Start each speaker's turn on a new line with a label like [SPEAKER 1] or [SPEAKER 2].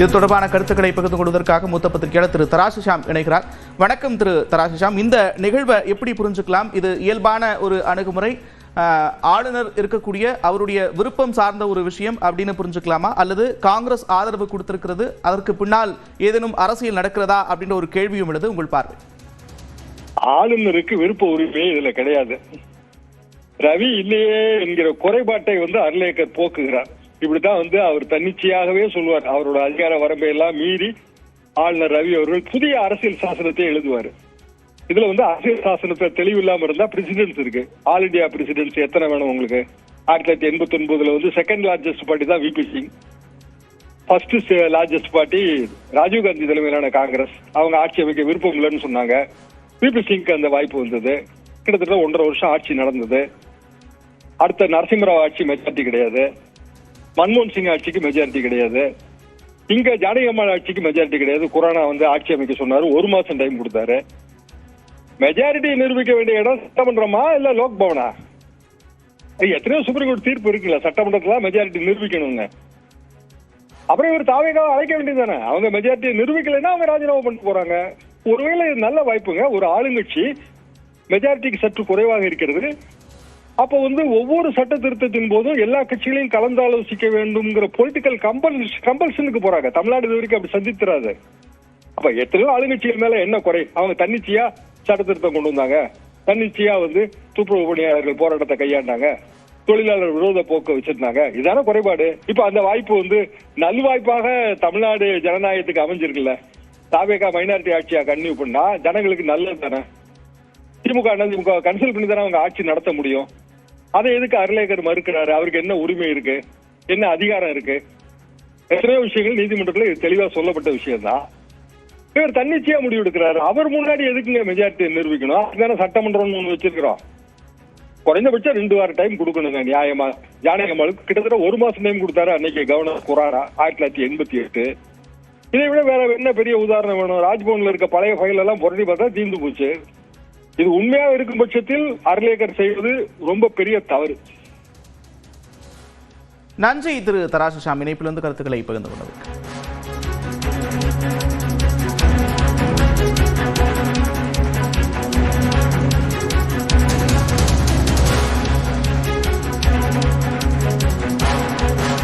[SPEAKER 1] இது தொடர்பான கருத்துக்களை பகிர்ந்து கொள்வதற்காக மூத்த பத்திரிகையாளர் திரு தராசு ஷாம் இணைகிறார். வணக்கம் திரு தராசு ஷாம். இந்த நிகழ்வை எப்படி புரிஞ்சுக்கலாம்? இது இயல்பான ஒரு அணுகுமுறை, ஆளுநர் இருக்கக்கூடிய அவருடைய விருப்பம் சார்ந்த ஒரு விஷயம் அப்படின்னு புரிஞ்சுக்கலாமா, அல்லது காங்கிரஸ் ஆதரவு கொடுத்திருக்கிறது, அதற்கு பின்னால் ஏதேனும் அரசியல் நடக்கிறதா அப்படின்ற ஒரு கேள்வியும் உள்ளது. உங்கள் பார்வை.
[SPEAKER 2] ஆளுநருக்கு விருப்ப உரிமை இதுல கிடையாது. ரவி இல்லையே என்கிற குறைபாட்டை அர்லேக்கர் போக்குகிறார். இப்படித்தான் அவர் தன்னிச்சையாகவே சொல்வார். அவரோட அதிகார வரம்பை எல்லாம் மீறி ஆளுநர் ரவி அவர்கள் புதிய அரசியல் சாசனத்தை எழுதுவார். இதுல அரசியல் சாசனத்தை தெளிவு இல்லாம இருந்தா பிரசிடென்ட்ஸ் இருக்கு. ஆல் இண்டியா பிரசிடென்ட்ஸ் எத்தனை வேணும் உங்களுக்கு? 1989 செகண்ட் லார்ஜஸ்ட் பார்ட்டி தான் VP Singh. First largest party Rajiv Gandhi தலைமையிலான காங்கிரஸ். அவங்க ஆட்சி அமைக்க விருப்பம் இல்லைன்னு சொன்னாங்க. விபி சிங்க்கு அந்த வாய்ப்பு வந்தது. கிட்டத்தட்ட 1.5 வருஷம் ஆட்சி நடந்தது. அடுத்த நரசிம்மராவ் ஆட்சி மெஜாரிட்டி கிடையாது. மன்மோகன் சிங் ஆட்சிக்கு மெஜாரிட்டி கிடையாது. இங்க ஜானகி அம்மாள் ஆட்சிக்கு மெஜாரிட்டி கிடையாது. கொரோனா ஆட்சி அமைக்க சொன்னாரு. 1 மாசம் டைம் கொடுத்தாரு. மெஜாரிட்டி நிரூபிக்க வேண்டிய இடம் சட்டமன்றமா இல்ல லோக் பவனா? எத்தனையோ சுப்ரீம் கோர்ட் தீர்ப்பு இருக்குல்ல, சட்டமன்றத்துல மெஜாரிட்டி நிரூபிக்கணும்னு. அப்புறம் இவர் தாவேக்காவை அழைக்க வேண்டியதானே. அவங்க மெஜாரிட்டியை நிரூபிக்கலைன்னா அவங்க ராஜினாமா பண்ணிட்டு போறாங்க. ஒருவேளை நல்ல வாய்ப்புங்க. ஒரு ஆளுங்கட்சி மெஜாரிட்டிக்கு சற்று குறைவாக இருக்கிறது. அப்போ ஒவ்வொரு சட்ட திருத்தத்தின் போதும் எல்லா கட்சிகளையும் கலந்தாலோசிக்க வேண்டும்ங்கிற பொலிட்டிக்கல் கம்பல்ஷனுக்கு போறாங்க. தமிழ்நாடு இது வரைக்கும் அப்படி சந்தித்திராது. அப்ப எத்தனையோ ஆளுங்கட்சிகள் மேல என்ன குறை? அவங்க தன்னிச்சையா சட்ட திருத்தம் கொண்டு வந்தாங்க. தன்னிச்சையா துப்புரவு பணியாளர்கள் போராட்டத்தை கையாண்டாங்க. தொழிலாளர் விரோத போக்கு வச்சிருந்தாங்க. இதான குறைபாடு. இப்ப அந்த வாய்ப்பு நல்வாய்ப்பாக தமிழ்நாடு ஜனநாயகத்துக்கு அமைஞ்சிருக்குல்ல. தாவேகா மைனாரிட்டி ஆட்சியா கன்டினியூ பண்ணா ஜனங்களுக்கு நல்லது தானே. திமுக கன்சல்ட் பண்ணி தானே அவங்க ஆட்சி நடத்த முடியும். அதை எதுக்கு அர்லேக்கர் மறுக்கிறாரு? அவருக்கு என்ன உரிமை இருக்கு? என்ன அதிகாரம் இருக்கு? எத்தனையோ விஷயங்கள் நீதிமன்றத்தில் தெளிவா சொல்லப்பட்ட விஷயம் தான். இவர் தன்னிச்சையா முடிவு எடுக்கிறாரு. அவர் முன்னாடி எதுக்குங்க மெஜாரிட்டி நிரூபிக்கணும்? அதுதானே சட்டமன்றம் ஒண்ணு வச்சிருக்கிறோம். குறைந்தபட்சம் 2 வார டைம் கொடுக்கணுங்க நியாயமா. ஜானகி அம்மாளுக்கு கிட்டத்தட்ட 1 மாசம் டைம் கொடுத்தாரு அன்னைக்கு கவர்னர் குராரா 1988. இதை விட வேற என்ன பெரிய உதாரணம் வேணும்? ராஜ்பவன்ல இருக்க பழைய ஃபைல் எல்லாம் புரட்டி பார்த்தா தீர்ந்து போச்சு. இது உண்மையாக இருக்கும் பட்சத்தில் அர்லேக்கர் செய்வது ரொம்ப பெரிய தவறு.
[SPEAKER 1] நன்றி திரு தராசு ஷாம், இணைப்பிலிருந்து கருத்துக்களை பகிர்ந்து கொண்டது.